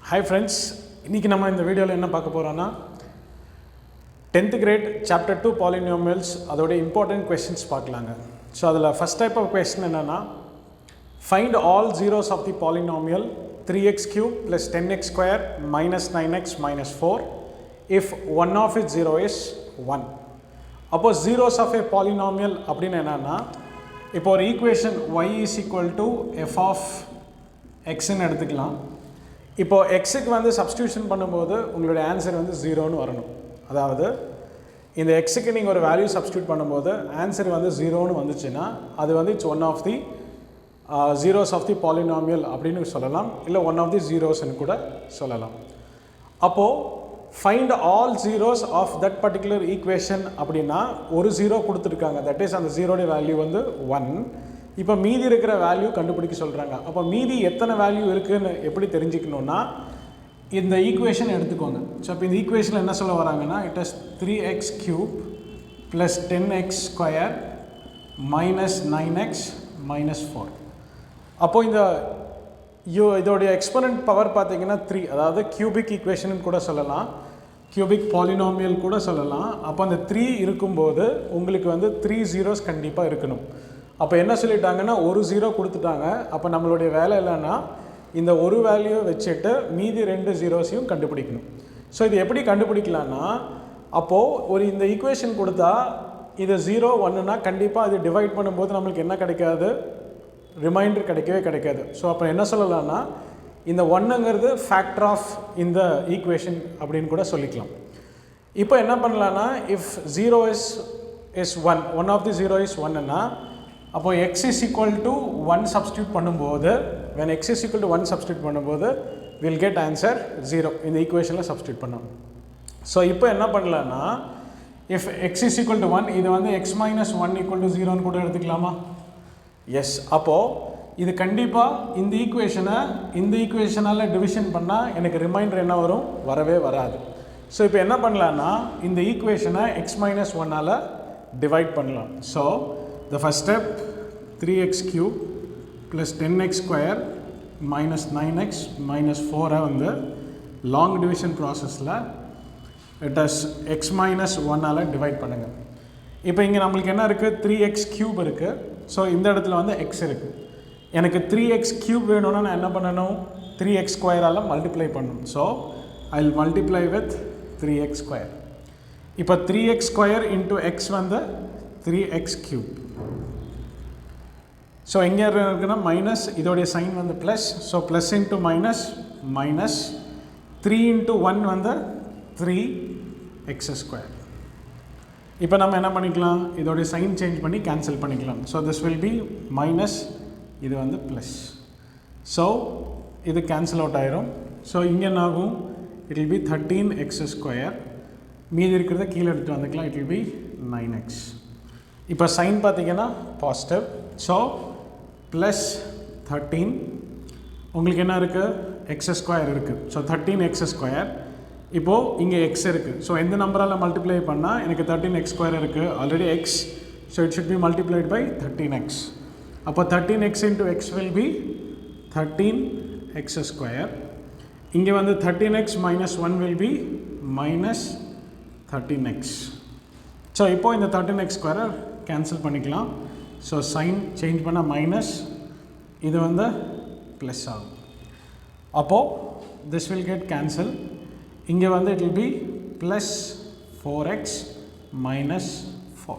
Hi friends, இன்னைக்கு நம்ம இந்த வீடியோல என்ன பார்க்க போறோம்னா 10th grade chapter 2 polynomials அதோட important questions பார்க்கலாங்க. So அதுல first type of question என்னன்னா find all zeros of the polynomial 3x cubed plus 10x square minus 9x minus 4 if one of its zero is 1. அப்போ zeros of a polynomial அப்படினா என்னன்னா இப்போ ஒரு equation y is equal to f of x ன்னு எடுத்துக்கலாம். இப்போ x க்கு வந்து சப்ஸ்டிடியூஷன் பண்ணும்போது உங்களுடைய ஆன்சர் வந்து 0 ன்னு வரணும். அதாவது இந்த x க்கு நீங்க ஒரு வேல்யூ சப்ஸ்டிடியூட் பண்ணும்போது ஆன்சர் வந்து 0 ன்னு வந்துச்சுனா அது வந்து it's one of the zeros of the polynomial அப்படினு சொல்லலாம் இல்ல one of the zeros ன்னு கூட சொல்லலாம். அப்போ find all zeros of that particular equation அப்படினா ஒரு 0 கொடுத்திருக்காங்க. that is அந்த 0 உடைய வேல்யூ வந்து 1. இப்போ மீதி இருக்கிற வேல்யூ கண்டுபிடிக்க சொல்றாங்க. அப்ப மீதி எத்தனை வேல்யூ இருக்குன்னு எப்படி தெரிஞ்சிக்கணும்னா இந்த ஈக்குவேஷன் எடுத்துக்கோங்க. சோ அப்ப இந்த ஈக்குவேஷன்ல என்ன சொல்ல வராங்கன்னா it is 3x cube plus 10x square minus 9x minus 4. அப்போ இந்த இதோட எக்ஸ்போனன்ட் பவர் பாத்தீங்கன்னா 3, அதாவது கியூபிக் ஈக்குவேஷன் கூட சொல்லலாம், கியூபிக் பாலினாமியல் கூட சொல்லலாம். அப்ப அந்த 3 இருக்கும்போது உங்களுக்கு வந்து 3 zeros கண்டிப்பா இருக்கணும். அப்போ என்ன சொல்லிட்டாங்கன்னா ஒரு 0 கொடுத்துட்டாங்க. அப்போ நம்மளுடைய வேலை இல்லைன்னா இந்த ஒரு வேல்யூவை வச்சுட்டு மீதி 2 zeros-ஐயும் கண்டுபிடிக்கணும். ஸோ இது எப்படி கண்டுபிடிக்கலாம்னா அப்போது ஒரு இந்த ஈக்குவேஷன் கொடுத்தா இது 0 1னா கண்டிப்பாக அது டிவைட் பண்ணும்போது நம்மளுக்கு என்ன கிடைக்காது, ரிமைண்டர் கிடைக்கவே கிடைக்காது. ஸோ அப்போ என்ன சொல்லலாம்னா இந்த 1ங்கிறது ஃபேக்டர் ஆஃப் இந்த ஈக்குவேஷன் அப்படின்னு கூட சொல்லிக்கலாம். இப்போ என்ன பண்ணலான்னா if 0 is 1, one of the 0 is 1ன்னா அப்போ x is equal to 1 substitute பண்ணும்போது when x is equal to 1 substitute பண்ணும்போது we'll get answer 0 இந்த ஈக்குவேஷன்ல சப்ஸ்டிட்யூட் பண்ணோம். ஸோ இப்போ என்ன பண்ணலாம்னா if x is equal to 1 இது வந்து x minus 1 equal to 0 ன்னு கூட எடுத்துக்கலாமா? எஸ். அப்போ இது கண்டிப்பாக இந்த ஈக்குவேஷனால டிவிஷன் பண்ணால் எனக்கு ரிமைண்டர் என்ன வரும், வரவே வராது. ஸோ இப்போ என்ன பண்ணலாம்னா இந்த ஈக்குவேஷனை x minus 1ஆல் டிவைட் பண்ணலாம். So the first step 3x cube plus 10x square minus 9x minus 4 வந்து long division processல it is x minus 1ஆல டிவைட் பண்ணுங்க. இப்போ இங்கே நம்மளுக்கு என்ன இருக்குது, 3x cube இருக்குது. ஸோ இந்த இடத்துல வந்து x இருக்குது. எனக்கு 3x cube வேணும்னா நான் என்ன பண்ணணும், 3x ஸ்கொயரால் மல்டிப்ளை பண்ணணும். So I will multiply with 3x square. இப்போ 3x ஸ்கொயர் இன்ட்டு x வந்து 3x cube. ஸோ எங்கே இருக்குன்னா மைனஸ், இதோடைய சைன் வந்து plus. So plus into minus minus 3 into 1 வந்து 3x ஸ்கொயர். இப்போ நம்ம என்ன பண்ணிக்கலாம், இதோடைய சைன் சேஞ்ச் பண்ணி கேன்சல் பண்ணிக்கலாம். So this will be minus, இது வந்து ப்ளஸ். ஸோ இது கேன்சல் அவுட் ஆயிரும். ஸோ இங்கே என்ன ஆகும், it will be 13x square. மீதி இருக்கிறத கீழே எடுத்துகிட்டு வந்துக்கலாம், இட் வில் பி 9x. இப்போ சைன் பார்த்தீங்கன்னா பாசிட்டிவ். ஸோ ப்ளஸ் 13 உங்களுக்கு என்ன இருக்குது, எக்ஸ் ஸ்கொயர் இருக்குது. So 13x square. இப்போது இங்கே எக்ஸ் இருக்குது. ஸோ எந்த நம்பரால் மல்டிப்ளை பண்ணால் எனக்கு 13x ஸ்கொயர் இருக்குது, already x. So it should be multiplied by 13x. அப்போ 13x into x will be 13x square. இங்கே வந்து 13x minus 1 will be minus 13x. So இப்போது இந்த 13x ஸ்கொயரை கேன்சல் பண்ணிக்கலாம். ஸோ சைன் சேஞ்ச் பண்ண மைனஸ், இது வந்து ப்ளஸ் ஆகும். அப்போது திஸ் வில் கெட் கேன்சல். இங்கே வந்து it will B plus 4x minus 4.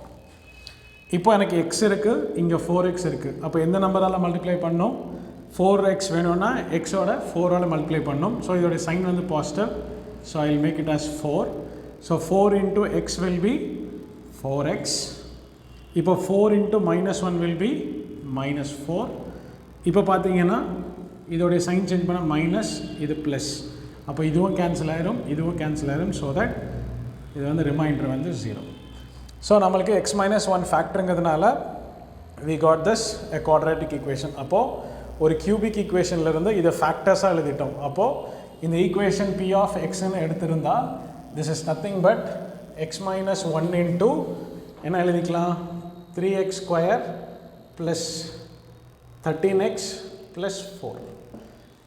இப்போ எனக்கு x இருக்குது, இங்கே 4x இருக்குது. அப்போ எந்த நம்பரால் மல்டிப்ளை பண்ணோம், 4x வேணும்னா எக்ஸோட 4ஆல் மல்டிப்ளை பண்ணோம். ஸோ இதோடைய சைன் வந்து positive. So I will make it as 4. So 4 into x will be 4x. இப்போ 4 into minus 1 will be minus 4. இப்போ பார்த்தீங்கன்னா இதோடைய சைன் சேஞ்ச் பண்ண மைனஸ், இது ப்ளஸ். அப்போ இதுவும் கேன்சல் ஆயிரும், இதுவும் கேன்சல் ஆயிரும். ஸோ தட் இது வந்து ரிமைண்டர் வந்து 0. ஸோ நம்மளுக்கு x minus 1 ஃபேக்டருங்கிறதுனால we got this a quadratic equation. அப்போது ஒரு கியூபிக் ஈக்குவேஷன்லேருந்து இதை ஃபேக்டர்ஸாக எழுதிட்டோம். அப்போது இந்த ஈக்குவேஷன் p of xன்னு எடுத்திருந்தால் this is nothing but x minus 1 into என்ன எழுதிக்கலாம், 3x square plus 13x plus 4.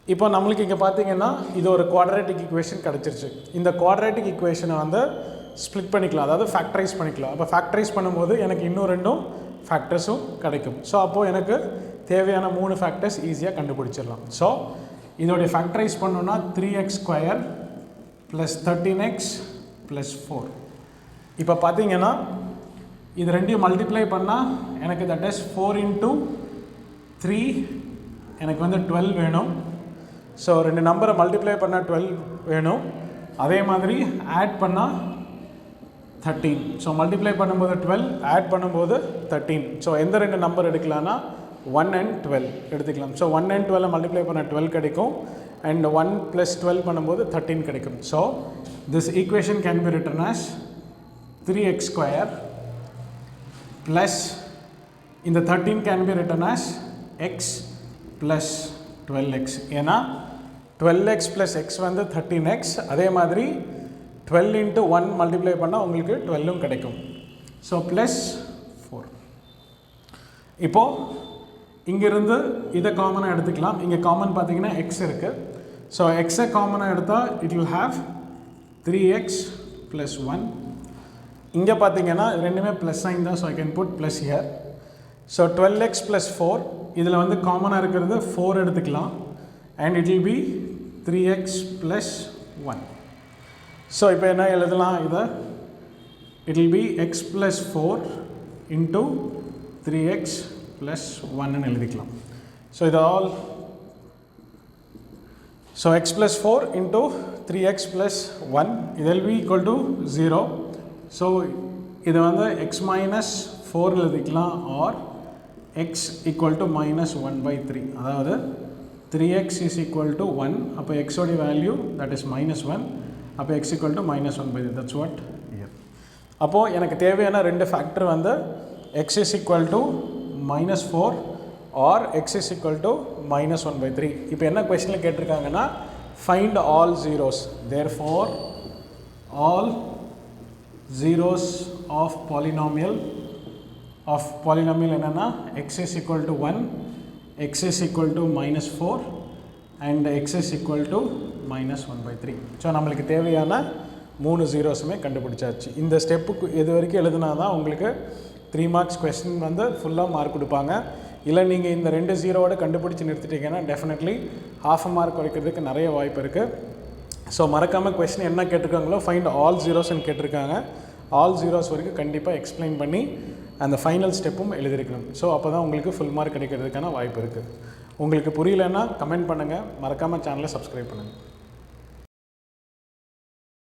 இப்போ நம்மளுக்கு இங்கே பார்த்தீங்கன்னா இது ஒரு குவாட்ரேட்டிக் ஈக்குவேஷன் கிடச்சிருச்சு. இந்த குவாட்ரேட்டிக் ஈக்குவேஷனை வந்து ஸ்ப்ளிட் பண்ணிக்கலாம், அதாவது ஃபேக்டரைஸ் பண்ணிக்கலாம். அப்போ ஃபேக்டரைஸ் பண்ணும்போது எனக்கு இன்னும் 2 ஃபேக்டர்ஸும் கிடைக்கும். ஸோ அப்போது எனக்கு தேவையான 3 ஃபேக்டர்ஸ் ஈஸியாக கண்டுபிடிச்சிடலாம். ஸோ இதோடைய ஃபேக்டரைஸ் பண்ணோன்னா 3x² + 13x + 4. இப்போ பார்த்தீங்கன்னா இது ரெண்டையும் மல்டிப்ளை பண்ணால் எனக்கு தட் இஸ் 4 × 3 எனக்கு வந்து 12 வேணும். ஸோ 2 நம்பரை மல்டிப்ளை பண்ணால் 12 வேணும். அதே மாதிரி ஆட் பண்ணால் 13. ஸோ மல்டிப்ளை பண்ணும்போது 12, ஆட் பண்ணும்போது 13. ஸோ எந்த 2 நம்பர் எடுக்கலாம்னா 1 and 12 எடுத்துக்கலாம். ஸோ 1 and 12 மல்டிப்ளை பண்ண 12 கிடைக்கும், அண்ட் 1 + 12 பண்ணும்போது 13 கிடைக்கும். So this equation can be written as 3x² plus இந்த 13 can be written as x + 12x. ஏன்னா 12x + x வந்து 13x. அதே மாதிரி 12 × 1 மல்டிப்ளை பண்ணால் உங்களுக்கு 12 கிடைக்கும். ஸோ +4. இப்போது இங்கிருந்து இதை காமனாக எடுத்துக்கலாம். இங்கே காமன் பார்த்தீங்கன்னா x இருக்குது. ஸோ எக்ஸை காமனாக எடுத்தால் இட் வில் ஹாவ் 3x + 1. இங்கே பார்த்தீங்கன்னா ரெண்டுமே ப்ளஸ் சைன் தான். So I can put plus here. So 12x + 4, இதில் வந்து காமனாக இருக்கிறது 4 எடுத்துக்கலாம், and it will be 3x + 1. So இப்போ என்ன எழுதலாம் இதை? It will be x + 4 × 3x + 1ன்னு எழுதிக்கலாம். ஸோ இது ஆல். ஸோ x + 4 × 3x + 1 இது will be equal to 0. So இது வந்து x - 4 எழுதிக்கலாம், ஆர் x = -1/3. அதாவது 3x = 1. அப்போ x ஓட வேல்யூ தட் இஸ் -1. அப்போ x = -1/3. That's what here. அப்போது எனக்கு தேவையான 2 ஃபேக்டர் வந்து x = -4 ஆர் x = -1/3. இப்போ என்ன கொஸ்டினில் கேட்டிருக்காங்கன்னா find all zeros. Therefore all zeros of polynomial என்னன்னா x = 1, x = -4 and x = -1/3. So நம்மளுக்கு தேவையான 3 ஜீரோஸுமே கண்டுபிடிச்சாச்சு. இந்த ஸ்டெப்புக்கு இது வரைக்கும் எழுதுனா தான் உங்களுக்கு 3 மார்க்ஸ் கொஸ்டின் வந்து ஃபுல்லாக மார்க் கொடுப்பாங்க. இல்லை நீங்கள் இந்த 2 ஜீரோவோட கண்டுபிடிச்சி நிறுத்திட்டீங்கன்னா டெஃபினெட்லி ½ மார்க் குறைக்கிறதுக்கு நிறைய வாய்ப்பு இருக்குது. ஸோ மறக்காமல் கொஸ்டின் என்ன கேட்டிருக்காங்களோ ஃபைண்ட் ஆல் ஜீரோஸ்ன்னு கேட்டிருக்காங்க. ஆல் ஜீரோஸ் வரைக்கும் கண்டிப்பாக எக்ஸ்பிளைன் பண்ணி அந்த ஃபைனல் ஸ்டெப்பும் எழுதியிருக்கணும். ஸோ அப்போ தான் உங்களுக்கு ஃபுல் மார்க் கிடைக்கிறதுக்கான வாய்ப்பு இருக்குது. உங்களுக்கு புரியலன்னா கமெண்ட் பண்ணுங்கள். மறக்காமல் சேனலை சப்ஸ்கிரைப் பண்ணுங்கள்.